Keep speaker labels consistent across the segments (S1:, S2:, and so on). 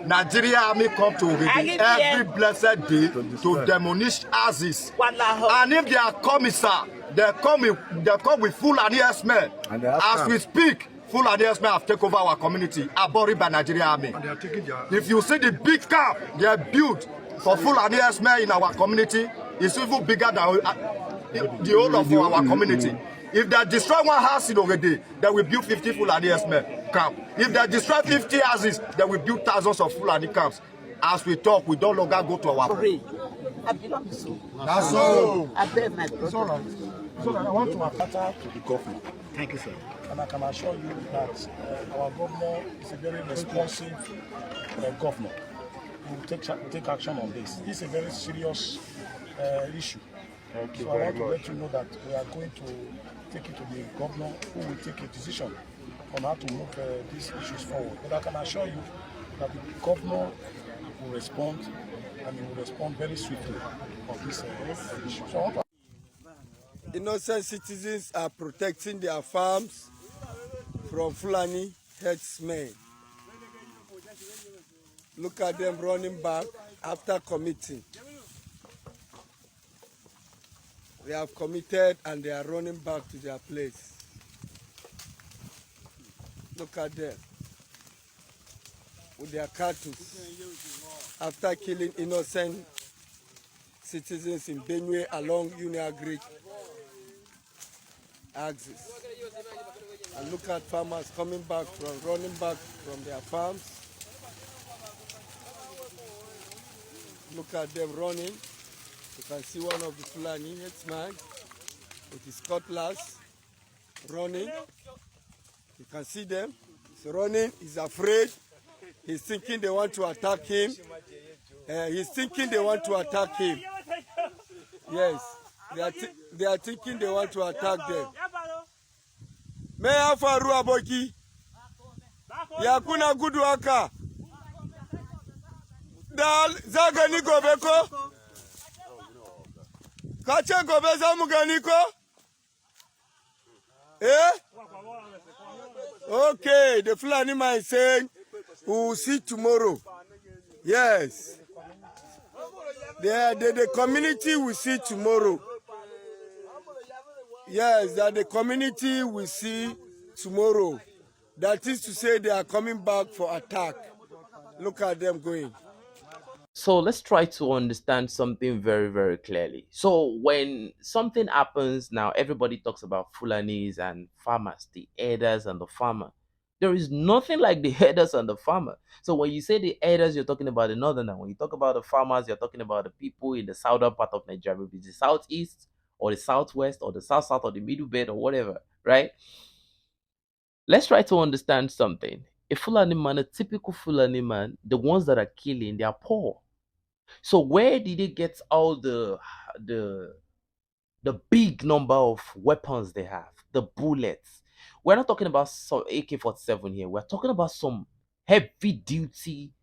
S1: Nigeria army come to Ogede every blessed day to demolish houses. And if they are commissar, they come with Fulani men. As we speak, Fulani men have taken over our community, are buried by Nigeria army. If you see the big camp they are built for Fulani men in our community, it's even bigger than the whole of our community. If they destroy one house in Ogede, they will build 50 Fulani men camp. If they destroy 50 houses, they will build thousands of Fulani camps. As we talk, we don't longer go to our...
S2: I belong to.
S1: That's all.
S2: I bear my brother.
S3: So I want to attach to the governor.
S2: Thank you, sir.
S3: And I can assure you that our governor is a very responsive governor. He will take action on this. It's a very serious issue. So I want to let you know that we are going to take it to the governor, who will take a decision on how to move these issues forward. But I can assure you that the governor will respond, and he will respond very swiftly on this issue. So
S4: innocent citizens are protecting their farms from Fulani herdsmen. Look at them running back after committing. They have committed and they are running back to their place. Look at them with their cattle after killing innocent citizens in Benue along Union-Greek axis. And look at farmers running back from their farms. Look at them running. You can see one of the Fulani headsmen with his cutlass running. You can see them. He's running. He's afraid. He's thinking they want to attack him. He's thinking they want to attack him. Yes, they are thinking they want to attack them. Meya faru aboki. Yakuna gudu aka. Dal zagani gobeko. Kache gobe zamu ganiko? Eh? Okay, the Fulani man is saying we will see tomorrow. Yes. The community will see tomorrow. Yes, that the community will see tomorrow. That is to say they are coming back for attack. Look at them going.
S5: So let's try to understand something very, very clearly. So when something happens now, everybody talks about Fulanis and farmers, the herders and the farmer. There is nothing like the herders and the farmer. So when you say the herders, you're talking about the northern. When you talk about the farmers, you're talking about the people in the southern part of Nigeria, maybe the southeast or the southwest or the south or the middle belt or whatever, right? Let's try to understand something. A Fulani man, a typical Fulani man, the ones that are killing, they are poor. So where did they get all the big number of weapons they have, the bullets? We're not talking about some AK-47 here. We're talking about some heavy duty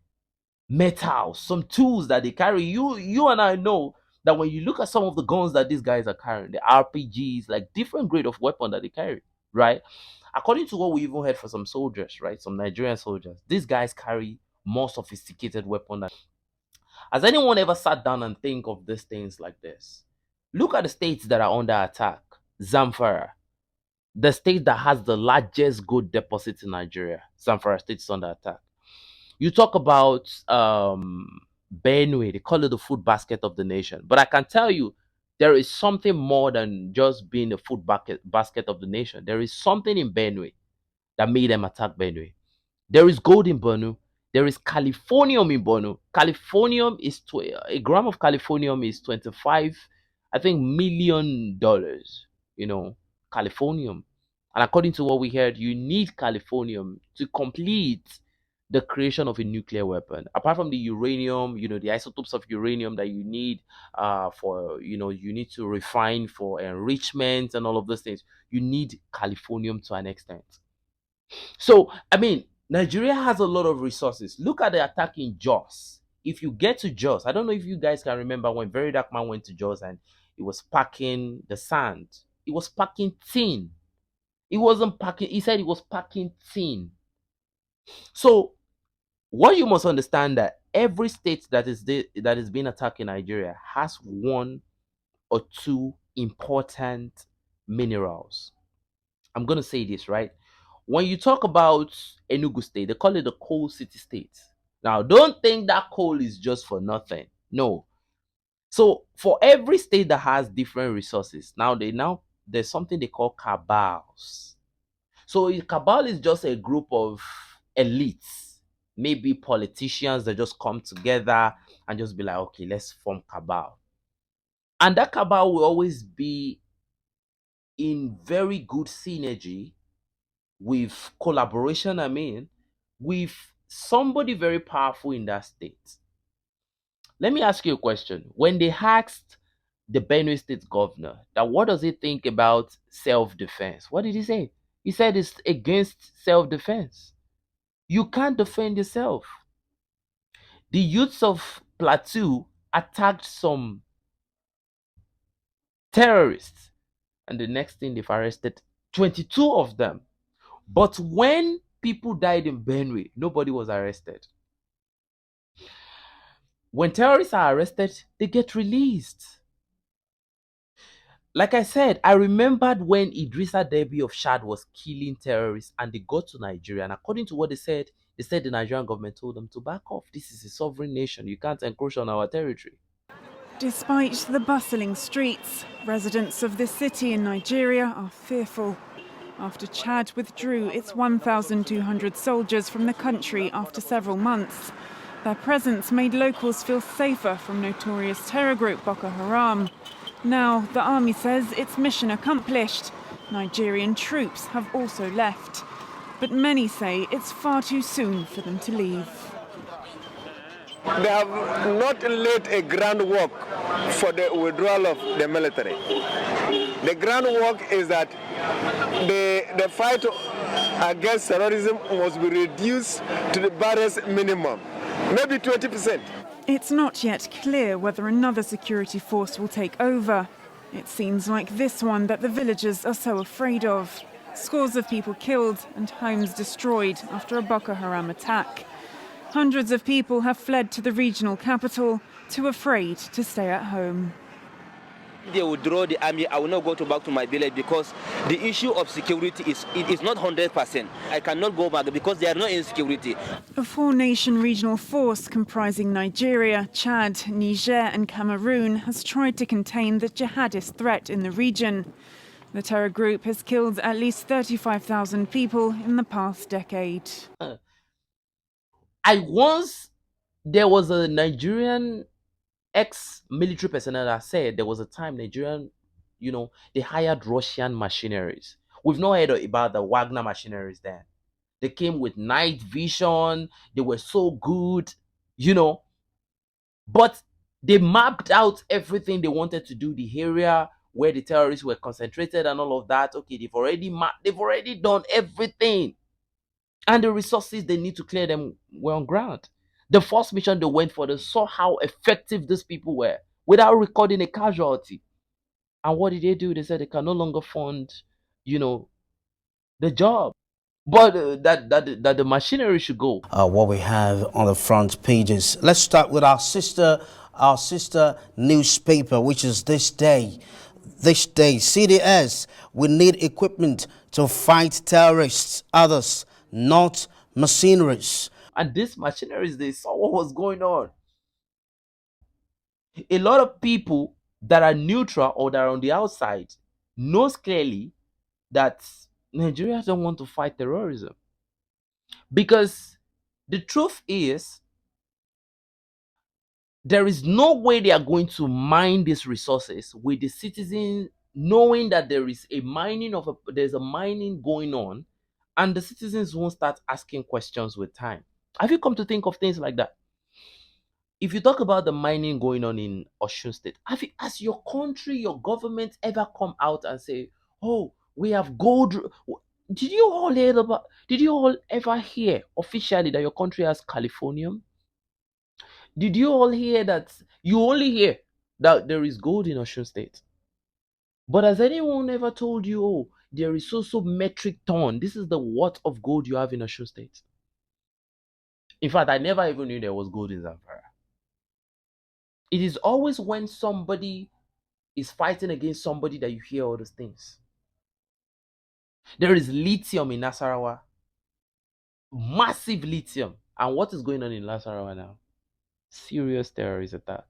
S5: metal, some tools that they carry. You and I know that when you look at some of the guns that these guys are carrying, the RPGs, like different grade of weapon that they carry, right? According to what we even heard from some soldiers, right? Some Nigerian soldiers, these guys carry more sophisticated weapon than... Has anyone ever sat down and think of these things like this? Look at the states that are under attack. Zamfara, the state that has the largest gold deposit in Nigeria. Zamfara state is under attack. You talk about Benue, they call it the food basket of the nation. But I can tell you, there is something more than just being the food basket of the nation. There is something in Benue that made them attack Benue. There is gold in Benue. There is californium in Benue. Californium is a gram of californium is $25, I think, $1 million. You know, californium. And according to what we heard, you need californium to complete the creation of a nuclear weapon. Apart from the uranium, you know, the isotopes of uranium that you need for, you know, you need to refine for enrichment and all of those things. You need californium to an extent. So, I mean, Nigeria has a lot of resources. Look at the attack in Jos. If you get to Jos, I don't know if you guys can remember when Very Dark Man went to Jos and he was packing the sand. He was packing tin. He wasn't packing, he said he was packing tin. So what you must understand that every state that is being attacked in Nigeria has one or two important minerals. I'm gonna say this right. When you talk about Enugu State, they call it the coal city state. Now, don't think that coal is just for nothing. No. So for every state that has different resources, now there's something they call cabals. So a cabal is just a group of elites, maybe politicians that just come together and just be like, okay, let's form cabal. And that cabal will always be in very good synergy with collaboration, with somebody very powerful in that state. Let me ask you a question. When they asked the Benue State governor that what does he think about self-defense, what did he say? He said it's against self-defense. You can't defend yourself. The youths of Plateau attacked some terrorists, and the next thing they've arrested 22 of them. But when people died in Benue, nobody was arrested. When terrorists are arrested, they get released. Like I said, I remembered when Idrissa Deby of Chad was killing terrorists and they got to Nigeria. And according to what they said the Nigerian government told them to back off. This is a sovereign nation. You can't encroach on our territory.
S6: Despite the bustling streets, residents of this city in Nigeria are fearful. After Chad withdrew its 1,200 soldiers from the country after several months, their presence made locals feel safer from notorious terror group Boko Haram. Now, the army says it's mission accomplished. Nigerian troops have also left. But many say it's far too soon for them to leave.
S4: They have not laid a groundwork for the withdrawal of the military. The groundwork is that the fight against terrorism must be reduced to the barest minimum, maybe 20%.
S6: It's not yet clear whether another security force will take over. It seems like this one that the villagers are so afraid of. Scores of people killed and homes destroyed after a Boko Haram attack. Hundreds of people have fled to the regional capital, too afraid to stay at home.
S7: They withdraw the army, I will not go back to my village because the issue of security is not 100%. I cannot go back because there are no insecurity.
S6: A four-nation regional force comprising Nigeria, Chad, Niger and Cameroon has tried to contain the jihadist threat in the region. The terror group has killed at least 35,000 people in the past decade.
S5: There was a Nigerian ex-military personnel that said there was a time Nigerian, they hired Russian machineries. We've not heard about the Wagner machineries then. They came with night vision. They were so good, but they mapped out everything they wanted to do, the area where the terrorists were concentrated and all of that. Okay, they've already done everything. And the resources they need to clear them were on ground. The first mission they went for, they saw how effective these people were without recording a casualty. And what did they do? They said they can no longer fund, the job. But that the machinery should go.
S8: What we have on the front pages. Let's start with our sister newspaper, which is This Day. This Day, CDS, we need equipment to fight terrorists. Others, not mercenaries.
S5: And these machineries, they saw what was going on. A lot of people that are neutral or that are on the outside knows clearly that Nigeria don't want to fight terrorism. Because the truth is, there is no way they are going to mine these resources with the citizens knowing that there's a mining going on, and the citizens won't start asking questions with time. Have you come to think of things like that? If you talk about the mining going on in Osun State, has your country, your government ever come out and say, oh, we have gold? Did you all ever hear officially that your country has californium? Did you all hear that? You only hear that there is gold in Osun State. But has anyone ever told you, oh, there is so metric ton? This is the worth of gold you have in Osun State. In fact, I never even knew there was gold in Zamfara. It is always when somebody is fighting against somebody that you hear all those things. There is lithium in Nasarawa, massive lithium. And what is going on in Nasarawa now? Serious terrorist attack.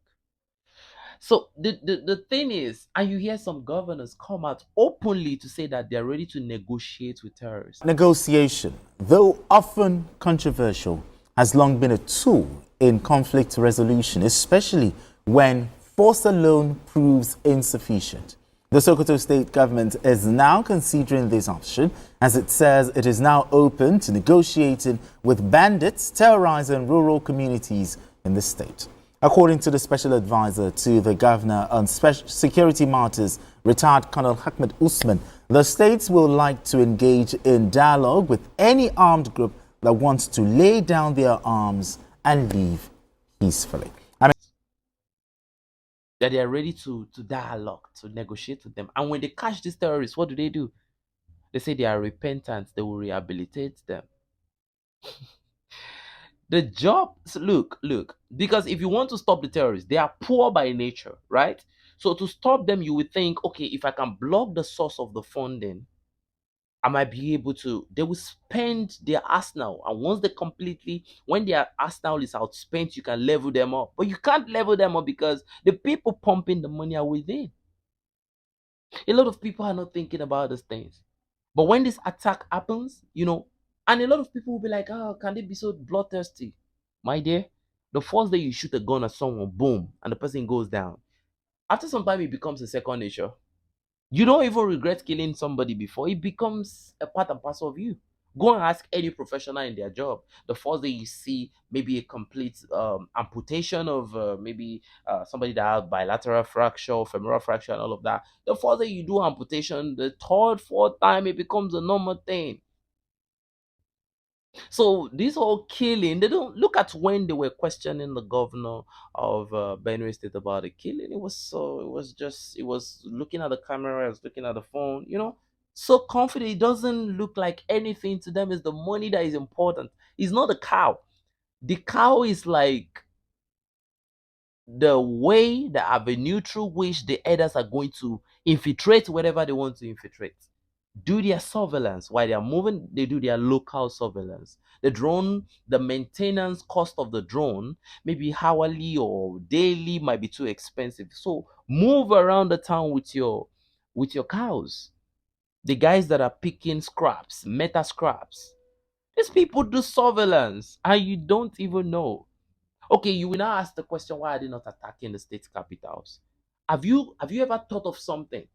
S5: So the thing is, and you hear some governors come out openly to say that they're ready to negotiate with terrorists.
S9: Negotiation, though often controversial, has long been a tool in conflict resolution, especially when force alone proves insufficient. The Sokoto state government is now considering this option, as it says it is now open to negotiating with bandits terrorizing rural communities in the state. According to the special advisor to the governor on security matters, retired Colonel Ahmed Usman, the states will like to engage in dialogue with any armed group that wants to lay down their arms and live peacefully.
S5: That they are ready to dialogue, to negotiate with them. And when they catch these terrorists, what do? They say they are repentant, they will rehabilitate them. The job, so look, because if you want to stop the terrorists, they are poor by nature, right? So to stop them, you would think, okay, if I can block the source of the funding, I might be able to. They will spend their arsenal, and once when their arsenal is outspent, you can level them up. But you can't level them up because the people pumping the money are within. A lot of people are not thinking about these things. But when this attack happens, and a lot of people will be like, oh, can they be so bloodthirsty? My dear, the first day you shoot a gun at someone, boom, and the person goes down. After some time, it becomes a second nature. You don't even regret killing somebody before. It becomes a part and parcel of you. Go and ask any professional in their job. The first day you see maybe a complete amputation of maybe somebody that has bilateral fracture, femoral fracture, and all of that. The first day you do amputation, the third, fourth time, it becomes a normal thing. So this whole killing, they don't look at when they were questioning the governor of Benue State about the killing. It was looking at the camera, it was looking at the phone, so confident. It doesn't look like anything to them. Is the money that is important. It's not the cow. The cow is like the way, the avenue through which the herders are going to infiltrate wherever they want to infiltrate. Do their surveillance while they are moving. They do their local surveillance. The drone, the maintenance cost of the drone, maybe hourly or daily, might be too expensive. So move around the town with your cows. The guys that are picking scraps, meta scraps, these people do surveillance and you don't even know. Okay, you will now ask the question, why are they not attacking the state capitals? Have you ever thought of something?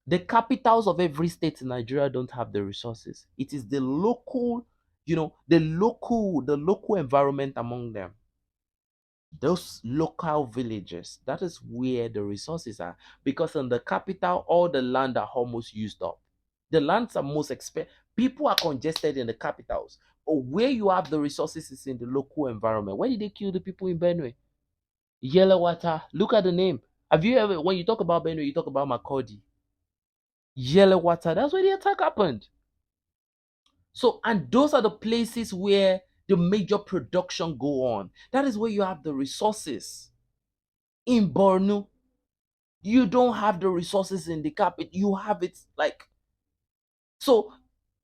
S5: The capitals of every state in Nigeria don't have the resources. It is the local, the local environment among them. Those local villages, that is where the resources are. Because in the capital, all the land are almost used up. The lands are most expensive. People are congested in the capitals. But where you have the resources is in the local environment. Where did they kill the people in Benue? Yellow water. Look at the name. Have you ever, when you talk about Benue, you talk about Makurdi. Yellow water. That's where the attack happened. So, and those are the places where the major production go on. That is where you have the resources. In Borno, you don't have the resources in the capital. You have it like. So,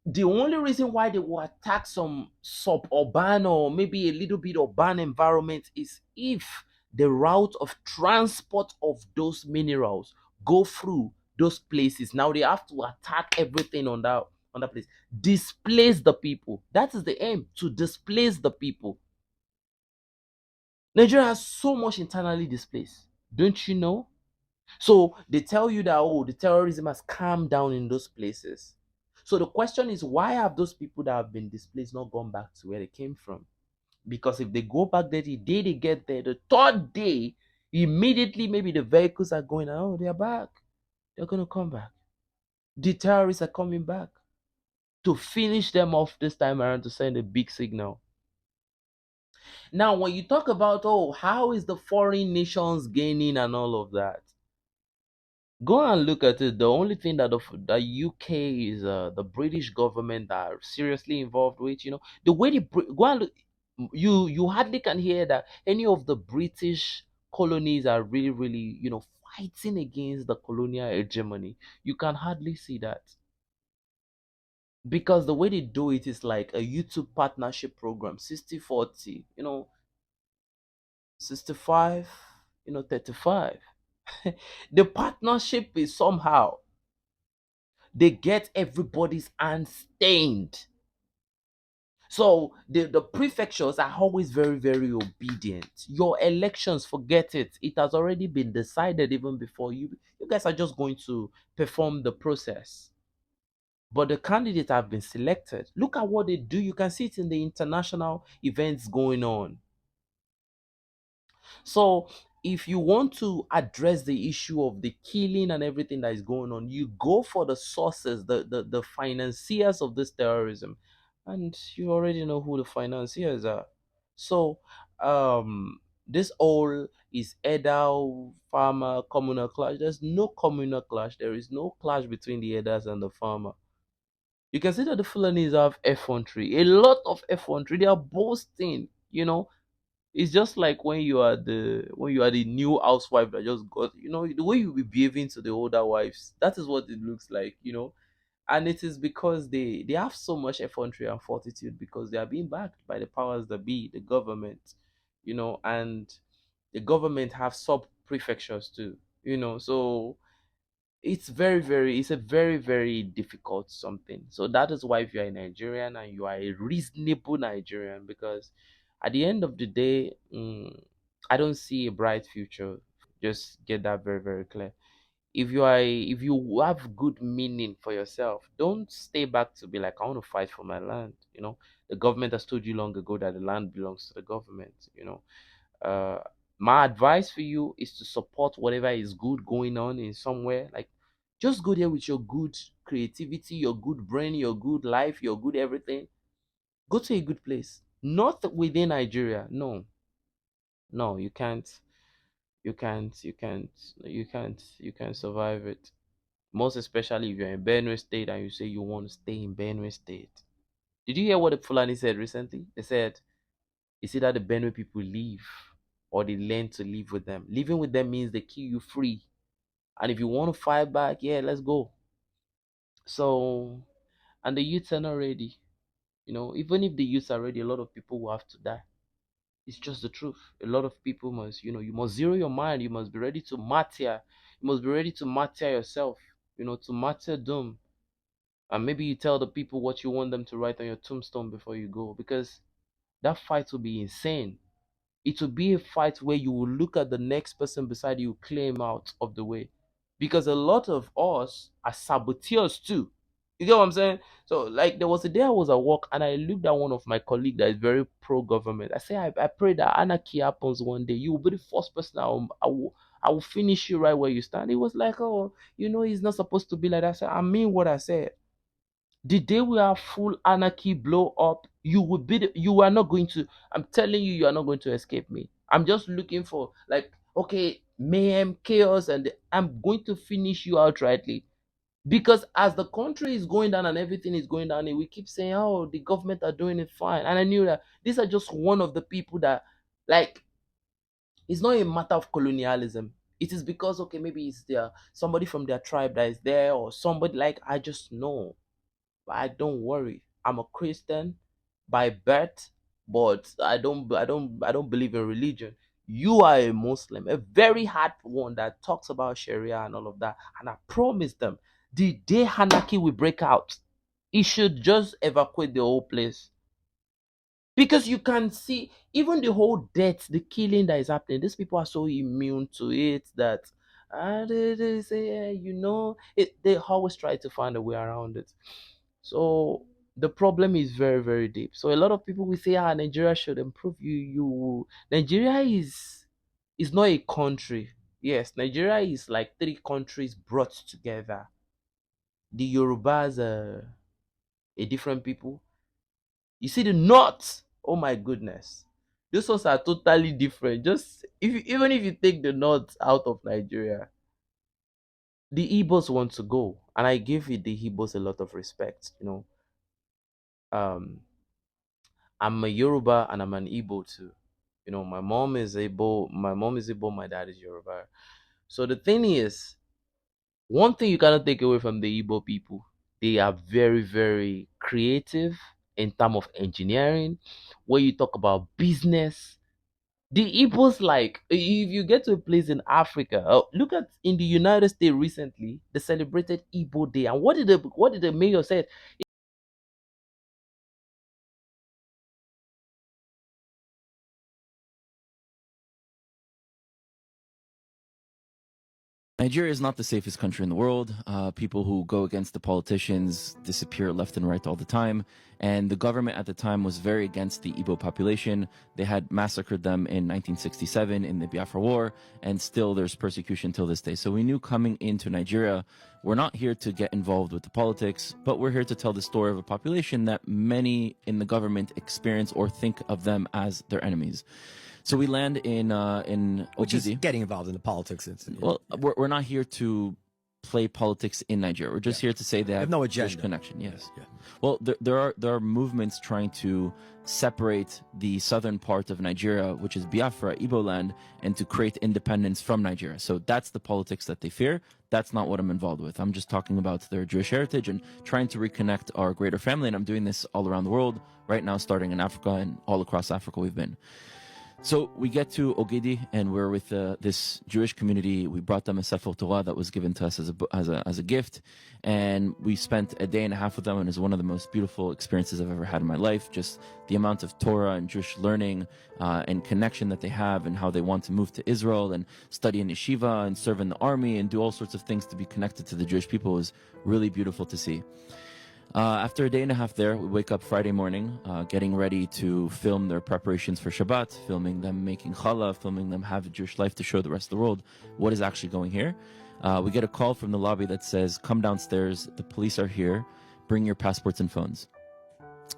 S5: the only reason why they will attack some suburban or maybe a little bit urban environment is if the route of transport of those minerals go through those places. Now they have to attack everything on that place. Displace the people. That is the aim, to displace the people. Nigeria has so much internally displaced. Don't you know? So they tell you that, oh, the terrorism has calmed down in those places. So the question is, why have those people that have been displaced not gone back to where they came from? Because if they go back there, the day they get there, the third day, immediately maybe the vehicles are going, oh, they're back. They're going to come back. The terrorists are coming back to finish them off this time around, to send a big signal. Now, when you talk about, oh, how is the foreign nations gaining and all of that? Go and look at it. The only thing that the UK is the British government that are seriously involved with, the way go and look. You hardly can hear that any of the British colonies are really, really, fighting against the colonial hegemony. You can hardly see that because the way they do it is like a YouTube partnership program, 60-40, 65, 35. The partnership is somehow they get everybody's hand stained. So the prefectures are always very, very obedient. Your elections, forget it. It has already been decided even before you. You guys are just going to perform the process. But the candidates have been selected. Look at what they do. You can see it in the international events going on. So if you want to address the issue of the killing and everything that is going on, you go for the sources, the financiers of this terrorism. And you already know who the financiers are. So this all is Edal, farmer, communal clash. There's no communal clash. There is no clash between the Edas and the farmer. You can see that the Fulanis have effrontery, a lot of effrontery. They are boasting. It's just like when you are the new housewife that just got, the way you be behaving to the older wives. That is what it looks like. And it is because they have so much effrontery and fortitude because they are being backed by the powers that be, the government, and the government have sub prefectures too. So it's a very, very difficult something. So that is why if you're a Nigerian and you are a reasonable Nigerian, because at the end of the day, I don't see a bright future. Just get that very, very clear. If you have good meaning for yourself, don't stay back to be like, I want to fight for my land. The government has told you long ago that the land belongs to the government. uh my advice for you is to support whatever is good going on in somewhere. Like, just go there with your good creativity, your good brain, your good life, your good everything. Go to a good place, not within Nigeria. No, no, you can't survive it. Most especially if you're in Benue State and you say you want to stay in Benue State. Did you hear what the Fulani said recently? They said it's either the Benue people leave or they learn to live with them. Living with them means they kill you free. And if you want to fight back, yeah, let's go. So, and the youths are not ready. Even if the youths are ready, a lot of people will have to die. It's just the truth. A lot of people you must zero your mind. You must be ready to martyr. You must be ready to martyr yourself, to martyr doom. And maybe you tell the people what you want them to write on your tombstone before you go, because that fight will be insane. It will be a fight where you will look at the next person beside you, clear him out of the way. Because a lot of us are saboteurs too. You get what I'm saying? So, like, there was a day I was at work and I looked at one of my colleagues that is very pro government. I say, I pray that anarchy happens one day. You will be the first person I will finish you right where you stand. He was like, oh, he's not supposed to be like that. I said, I mean what I said. The day we have full anarchy blow up, you are not going to, I'm telling you, you are not going to escape me. I'm just looking for, like, okay, mayhem, chaos, and I'm going to finish you outrightly. Because as the country is going down and everything is going down, and we keep saying, oh, the government are doing it fine. And I knew that these are just one of the people that, like, it's not a matter of colonialism. It is because, okay, maybe it's somebody from their tribe that is there, or somebody, like, I just know. But I don't worry. I'm a Christian by birth, but I don't believe in religion. You are a Muslim, a very hard one that talks about Sharia and all of that. And I promise them, the day anarchy will break out, it should just evacuate the whole place. Because you can see even the whole death, the killing that is happening. These people are so immune to it that they say, yeah, they always try to find a way around it. So the problem is very, very deep. So a lot of people will say, Nigeria should improve. Nigeria is not a country. Yes, Nigeria is like three countries brought together. The Yorubas are a different people. You see the North. Oh my goodness. Those ones are totally different. Just even if you take the North out of Nigeria, the Igbos want to go. And I give the Igbos a lot of respect. Um I'm a Yoruba and I'm an Igbo too. You know, my mom is Igbo, my dad is Yoruba. So the thing is, one thing you cannot take away from the Igbo people, they are very, very creative in terms of engineering. When you talk about business, the Igbos, like, if you get to a place in Africa, look at in the United States recently, they celebrated Igbo Day, and what did the mayor say?
S10: Nigeria is not the safest country in the world. People who go against the politicians disappear left and right all the time. And the government at the time was very against the Igbo population. They had massacred them in 1967 in the Biafra War, and still there's persecution till this day. So we knew coming into Nigeria, we're not here to get involved with the politics, but we're here to tell the story of a population that many in the government experience or think of them as their enemies. So we land in
S11: Which is
S10: Ogidi.
S11: getting involved in the politics.
S10: Well, we're not here to play politics in Nigeria. We're just here to say that
S11: no
S10: Jewish
S11: agenda.
S10: connection. Yes.
S11: Yeah.
S10: Well, there are movements trying to separate the southern part of Nigeria, which is Biafra, Igbo land, and to create independence from Nigeria. So that's the politics that they fear. That's not what I'm involved with. I'm just talking about their Jewish heritage and trying to reconnect our greater family. And I'm doing this all around the world right now, starting in Africa and all across Africa we've been. So we get to Ogidi, and we're with this Jewish community. We brought them a Sefer Torah that was given to us as a gift, and we spent a day and a half with them, and it was one of the most beautiful experiences I've ever had in my life. Just the amount of Torah and Jewish learning and connection that they have, and how they want to move to Israel and study in yeshiva and serve in the army and do all sorts of things to be connected to the Jewish people was really beautiful to see. After a day and a half there, we wake up Friday morning, getting ready to film their preparations for Shabbat, filming them making challah, filming them have a Jewish life to show the rest of the world what is actually going here. We get a call from the lobby that says, come downstairs, the police are here, bring your passports and phones.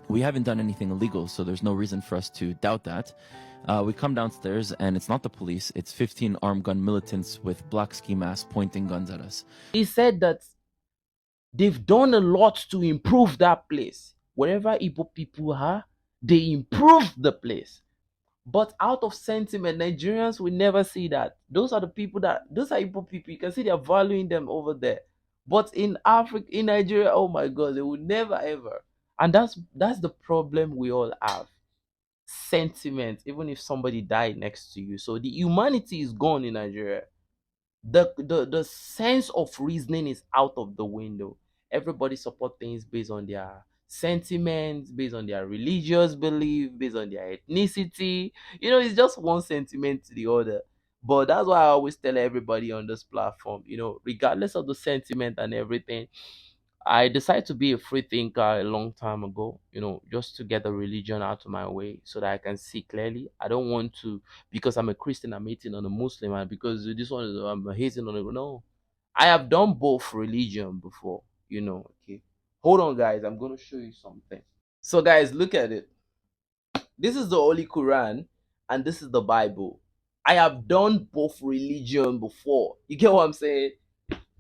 S10: We haven't done anything illegal, so there's no reason for us to doubt that. We come downstairs, and it's not the police, it's 15 armed gun militants with black ski masks pointing guns at us.
S5: He said that they've done a lot to improve that place. Wherever Igbo people are, they improved the place. But out of sentiment, Nigerians will never see that. Those are Igbo people. You can see they're valuing them over there. But in Africa, in Nigeria, oh my God, they will never ever. And that's the problem we all have. Sentiment, even if somebody died next to you. So the humanity is gone in Nigeria. The sense of reasoning is out of the window. Everybody support things based on their sentiments, based on their religious belief, based on their ethnicity. It's just one sentiment to the other. But that's why I always tell everybody on this platform, regardless of the sentiment and everything, I decided to be a free thinker a long time ago, just to get the religion out of my way so that I can see clearly. I don't want to, because I'm a Christian, I'm hating on a Muslim, and because this one is, I'm hating on it. No, I have done both religion before, okay. Hold on, guys, I'm going to show you something. So, guys, look at it. This is the Holy Quran, and this is the Bible. I have done both religion before. You get what I'm saying?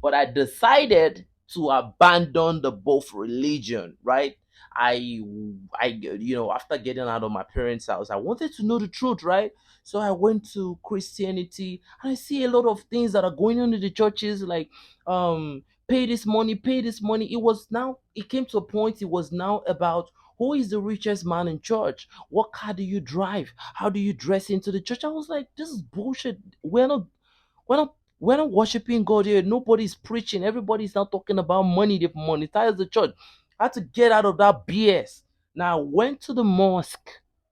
S5: But I decided to abandon the both religion, right? After getting out of my parents' house, I wanted to know the truth, right? So I went to Christianity, and I see a lot of things that are going on in the churches, like pay this money, pay this money. It came to a point, it was now about who is the richest man in church? What car do you drive? How do you dress into the church? I was like, this is bullshit. We're not we're not worshiping God here. Nobody's preaching. Everybody's not talking about money. They've monetized the church. I had to get out of that BS. Now I went to the mosque.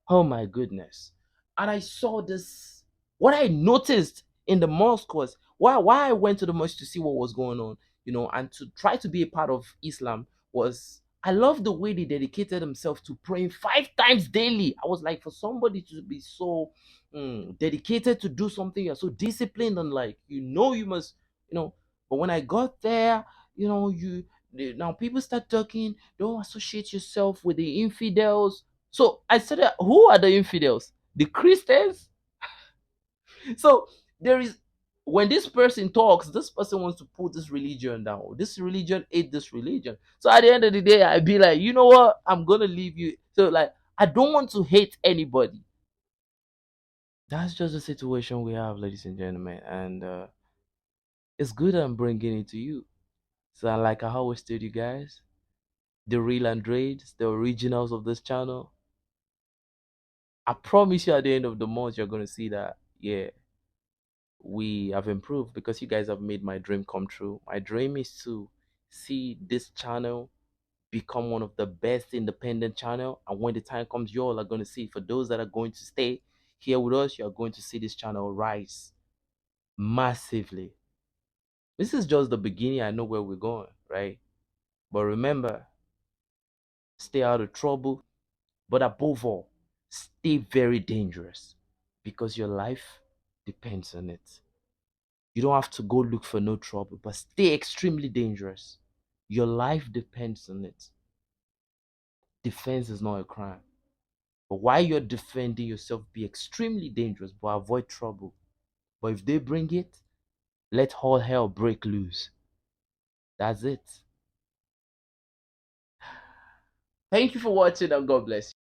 S5: Oh my goodness. And I saw this. What I noticed in the mosque was why I went to the mosque to see what was going on, and to try to be a part of Islam was I love the way they dedicated themselves to praying 5 times daily. I was like, for somebody to be so dedicated to do something, you're so disciplined, and like you must, but when I got there, now people start talking, don't associate yourself with the infidels. So I said, who are the infidels? The Christians? So there is, when this person talks, this person wants to put this religion down. This religion ate this religion. So at the end of the day, I'd be like, you know what? I'm gonna leave you. So like I don't want to hate anybody. That's just the situation we have, ladies and gentlemen. And it's good I'm bringing it to you. So, like I always tell you guys, the real Androids, the originals of this channel, I promise you at the end of the month, you're going to see that, yeah, we have improved because you guys have made my dream come true. My dream is to see this channel become one of the best independent channel, and when the time comes, you all are going to see. For those that are going to stay here with us, you are going to see this channel rise massively. This is just the beginning. I know where we're going, right? But remember, stay out of trouble, but above all, stay very dangerous because your life depends on it. You don't have to go look for no trouble, but stay extremely dangerous. Your life depends on it. Defense is not a crime. But while you're defending yourself, be extremely dangerous, but avoid trouble. But if they bring it, let all hell break loose. That's it. Thank you for watching and God bless you.